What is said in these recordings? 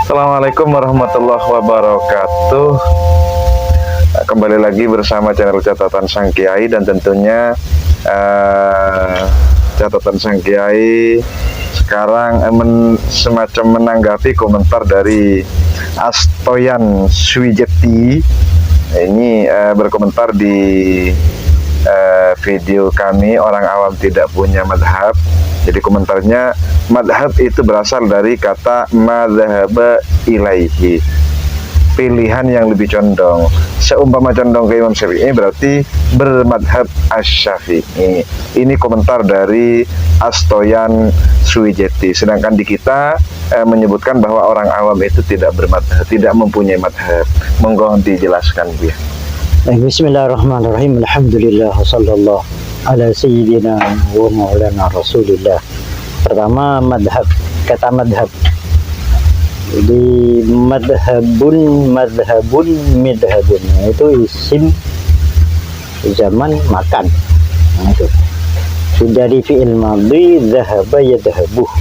Assalamualaikum warahmatullahi wabarakatuh. Kembali lagi bersama channel Catatan Sang Kiai, dan tentunya Catatan Sang Kiai sekarang semacam menanggapi komentar dari Astoyan Swijeti. Ini berkomentar di video kami Orang Awam Tidak Punya Madhab. Jadi komentarnya, madhab itu berasal dari kata madhaba ilaihi, pilihan yang lebih condong. Seumpama condong ke Imam Syafi'i berarti bermadhab asy-Syafi'i. Ini komentar dari Astoyan Swijeti. Sedangkan di kita menyebutkan bahwa orang awam itu tidak bermadhab, tidak mempunyai madhab. Monggo dijelaskan, Bu. Bismillahirrahmanirrahim. Alhamdulillah, sallallahu ala sayyidina wa maulana rasulillah. Pertama, madhab. Kata madhab, jadi madhabun itu isim zaman makan. Nah, itu dari fi'il madhi dhahaba yadhabuh,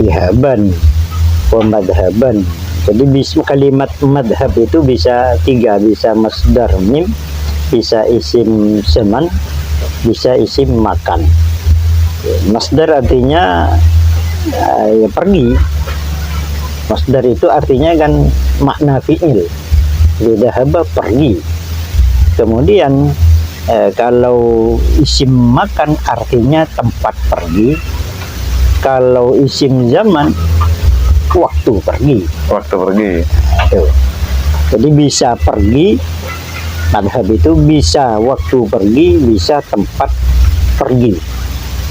ihaban wa madhaban. Jadi kalimat madhab itu bisa tiga, bisa masdar mim, bisa isim zaman, bisa isim makan. Masdar artinya ya pergi. Masdar itu artinya kan makna fi'il, dhahaba pergi. Kemudian kalau isim makan artinya tempat pergi. Kalau isim zaman waktu pergi. Jadi bisa pergi, madhab itu bisa waktu pergi, bisa tempat pergi.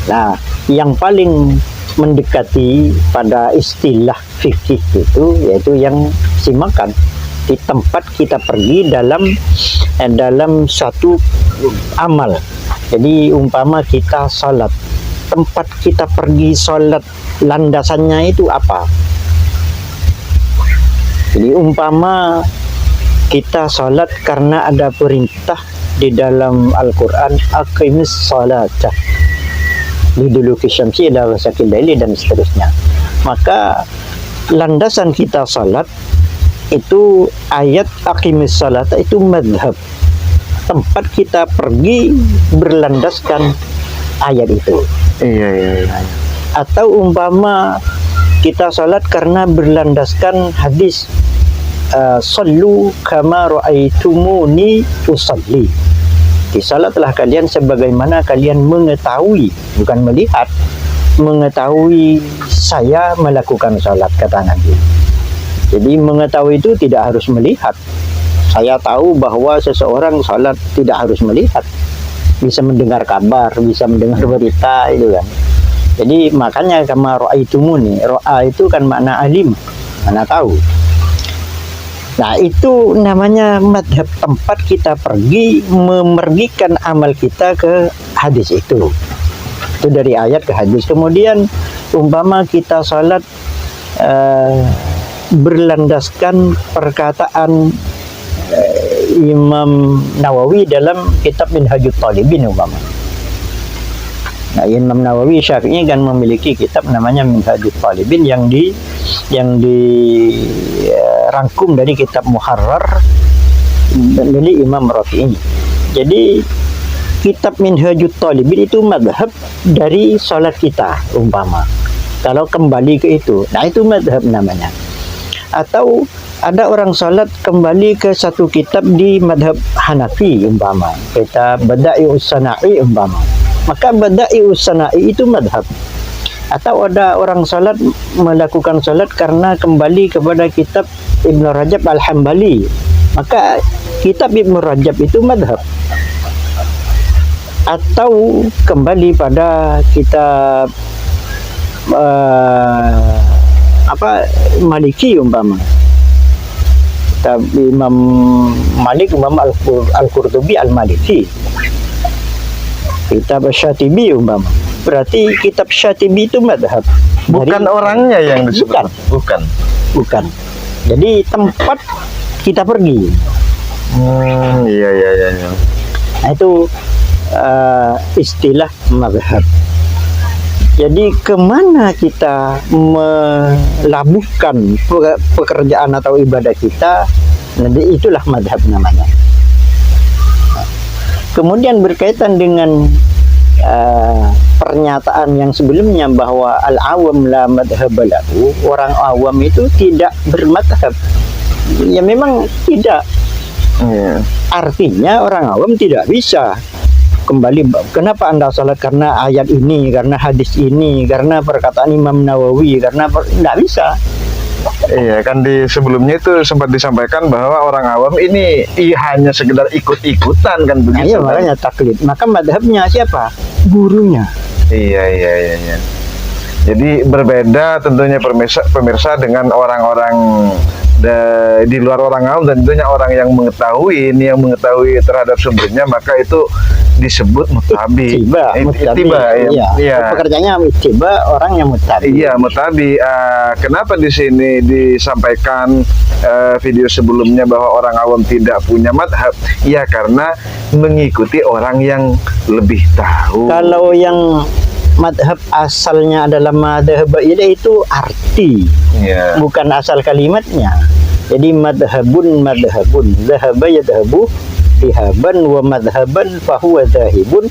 Nah, yang paling mendekati pada istilah fikih itu yaitu yang simakan, di tempat kita pergi dalam satu amal. Jadi umpama kita salat, tempat kita pergi salat, landasannya itu apa? Jadi umpama kita salat karena ada perintah di dalam Al-Quran, aqimis salata liduluki syamsi ila ghasaqil laili, dan seterusnya. Maka landasan kita salat itu ayat aqimis salata, itu madhab. Tempat kita pergi berlandaskan ayat itu. Iya. Atau umpama kita salat karena berlandaskan hadis sallu kama ra'aitumuni usalli. Salatlah kalian sebagaimana kalian mengetahui, bukan melihat, mengetahui saya melakukan salat, kata Nabi. Jadi mengetahui itu tidak harus melihat. Saya tahu bahwa seseorang salat tidak harus melihat, bisa mendengar kabar, bisa mendengar berita, itu kan. Jadi makanya kama ra'aitumuni, ra'a itu kan makna alim, makna tahu. Nah, itu namanya madhab, tempat kita pergi memergikan amal kita ke hadis itu. Itu dari ayat ke hadis. Kemudian umpama kita salat berlandaskan perkataan Imam Nawawi dalam kitab Minhajut Talibin umpama. Nah, Imam Nawawi Syafi'i kan memiliki kitab namanya Minhajut Talibin yang dirangkum dari kitab Muharrar dari Imam Rafi'i. Jadi kitab Minhajut Talibin itu madhab dari salat kita umpama. Kalau kembali ke itu, nah itu madhab namanya. Atau ada orang salat kembali ke satu kitab di madhab Hanafi umpama, kitab Bada'i'us Sana'i umpama, maka Bada'i'us Sana'i itu madhab. Atau ada orang salat melakukan salat karena kembali kepada kitab Ibnu Rajab Al-Hambali, maka kitab Ibnu Rajab itu madhab. Atau kembali pada kitab Maliki umpama, kitab Imam Malik umpama Al-Qurtubi Al-Maliki, kitab Syatibi umpama, berarti kitab Syatibi itu madhab. Bukan orangnya yang disebut. Bukan. Jadi tempat kita pergi. Iya. Nah, itu istilah madhab. Jadi kemana kita melabuhkan pekerjaan atau ibadah kita, nanti itulah madhab namanya. Kemudian berkaitan dengan pernyataan yang sebelumnya bahwa al-awam la madhab lahu, orang awam itu tidak bermadhab. Ya memang tidak. Artinya orang awam tidak bisa kembali, kenapa Anda salat karena ayat ini, karena hadis ini, karena perkataan Imam Nawawi, karena tidak bisa. Iya kan, di sebelumnya itu sempat disampaikan bahwa orang awam ini hanya sekedar ikut-ikutan kan begitu. Iya, makanya taklid. Maka madhabnya siapa? Gurunya. Iya. Jadi berbeda tentunya pemirsa dengan orang-orang di luar orang awam, dan tentunya orang yang mengetahui terhadap sumbernya, maka itu disebut mutabi. Ittiba, iya. Pekerjaannya ittiba, orang yang mutabi. Iya, mutabi. Kenapa di sini disampaikan video sebelumnya bahwa orang awam tidak punya madhab? Ya karena mengikuti orang yang lebih tahu. Kalau yang madhab asalnya adalah madhab itu arti, bukan asal kalimatnya. Jadi madhabun, dhahaba yadhabu, dhihaban wa madhaban fahuwa dhahibun.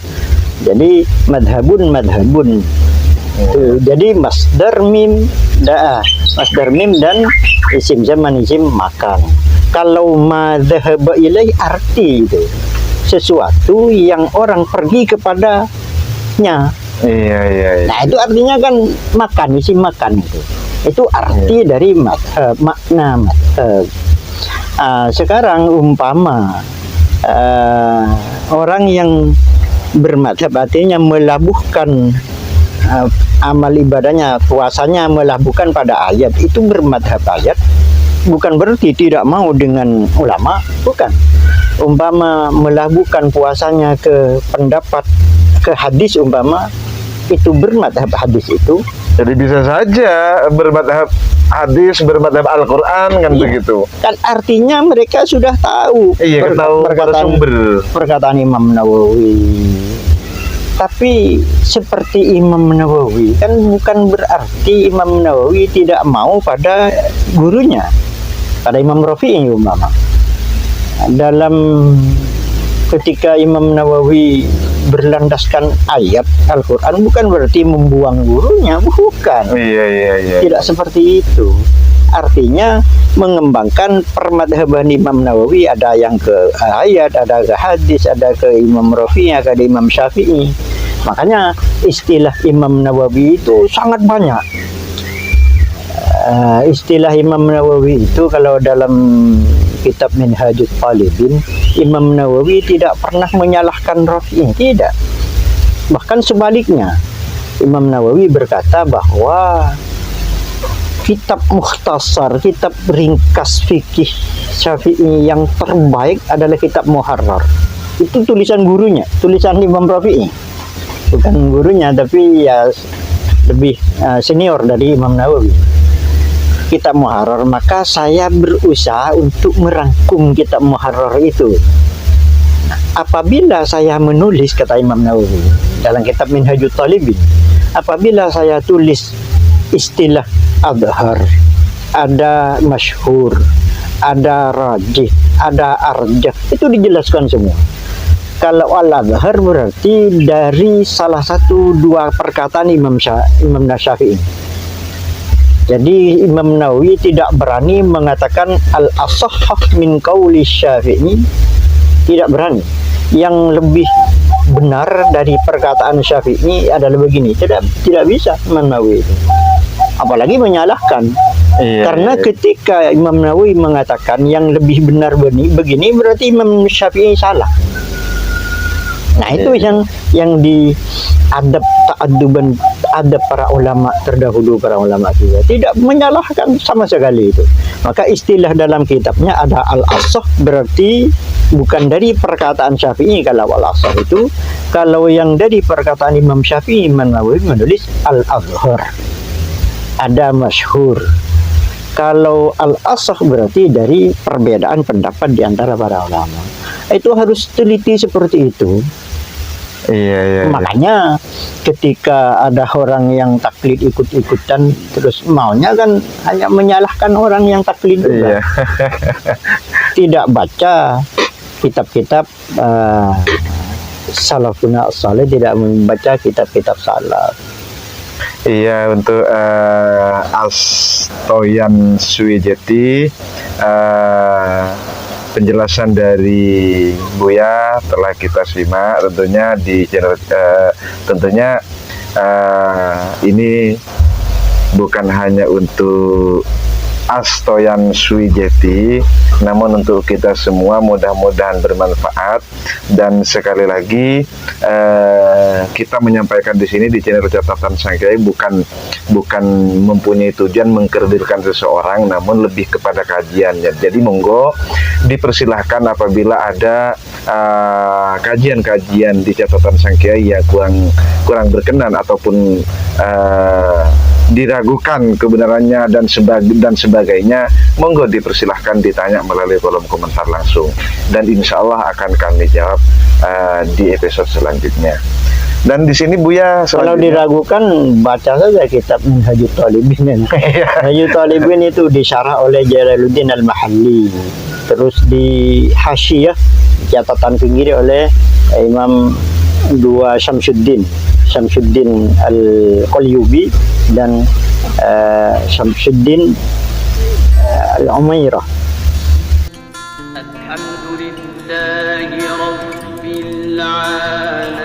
Jadi madhabun. Jadi masdar mim dan isim zaman, isim makan. Kalau madhaba ilai arti itu sesuatu yang orang pergi kepadanya. Iya. Nah itu artinya kan makan, isi makan itu arti dari madhab, makna madhab. Sekarang umpama orang yang bermadhab artinya melabuhkan amal ibadahnya, puasanya melabuhkan pada ayat, itu bermadhab ayat, bukan berarti tidak mau dengan ulama, bukan. Umpama melabuhkan puasanya ke pendapat, ke hadis umpama, itu bermadhab hadis itu. Jadi bisa saja bermadhab hadis, bermadhab Al-Quran kan begitu. Kan artinya mereka sudah tahu. Iya, tahu perkataan Imam Nawawi. Tapi seperti Imam Nawawi kan bukan berarti Imam Nawawi tidak mau pada gurunya, pada Imam Rafi'i umpama. Dalam ketika Imam Nawawi berlandaskan ayat Al-Quran, bukan berarti membuang gurunya, bukan. Iya. Tidak seperti itu. Artinya mengembangkan permadhaban Imam Nawawi, ada yang ke ayat, ada ke hadis, ada ke Imam Rafi'i, ada ke Imam Syafi'i. Makanya istilah Imam Nawawi itu sangat banyak. Istilah Imam Nawawi itu kalau dalam kitab Minhajut Talibin, Imam Nawawi tidak pernah menyalahkan Rafi'i, tidak. Bahkan sebaliknya, Imam Nawawi berkata bahwa kitab mukhtasar, kitab ringkas fikih Syafi'i yang terbaik adalah kitab Muharrar. Itu tulisan gurunya, tulisan Imam Rafi'i. Bukan gurunya, tapi ya lebih senior dari Imam Nawawi. Kitab Muharrar, maka saya berusaha untuk merangkum kitab Muharrar itu. Apabila saya menulis, kata Imam Nawawi dalam kitab Minhajut Talibin, apabila saya tulis istilah adhar, ada masyhur, ada rajih, ada arjah, itu dijelaskan semua. Kalau al-adhar berarti dari salah satu dua perkataan Imam Syafi'i. Jadi Imam Nawawi tidak berani mengatakan al-asahhah min qauli Syafi'i, tidak berani. Yang lebih benar dari perkataan Syafi'i adalah begini, tidak bisa Imam Nawawi itu. Apalagi menyalahkan. Karena ketika Imam Nawawi mengatakan yang lebih benar begini berarti Imam Syafi'i salah. Nah itu yang diadab ta'adduban, adab para ulama terdahulu, para ulama juga tidak menyalahkan sama sekali itu. Maka istilah dalam kitabnya ada al-asah, berarti bukan dari perkataan Syafi'i kalau al-asah itu. Kalau yang dari perkataan Imam Syafi'i, Imam Nawawi menulis al-azhar, ada masyhur. Kalau al-asah berarti dari perbedaan pendapat di antara para ulama. Itu harus teliti seperti itu. Iya, iya. Makanya ketika ada orang yang taklid ikut-ikutan terus maunya kan hanya menyalahkan orang yang taklid Iya. juga. Tidak baca kitab-kitab salafuna saleh, tidak membaca kitab-kitab salaf. Iya, untuk Astoyan Swijeti, penjelasan dari Buya telah kita simak. Tentunya di channel tentunya ini bukan hanya untuk Astoyan Swijeti, namun untuk kita semua mudah-mudahan bermanfaat. Dan sekali lagi kita menyampaikan di sini di channel Catatan Sang Kiai bukan mempunyai tujuan mengkerdilkan seseorang, namun lebih kepada kajiannya. Jadi monggo dipersilahkan apabila ada kajian-kajian di Catatan Sang Kiai yang kurang berkenan ataupun diragukan kebenarannya dan sebagainya, monggo dipersilahkan ditanya melalui kolom komentar langsung, dan insya Allah akan kami jawab di episode selanjutnya. Dan di sini Buya Kalau diragukan, baca saja kitab Minhajut Talibin. Minhajut Talibin itu disyarah oleh Jalaluddin Al-Mahalli, terus di Hasyiyah catatan pinggir oleh Imam dua Syamsuddin Al-Qalyubi dan Syamsuddin Al-Umairah. Alhamdulillahi Rabbil Alamin.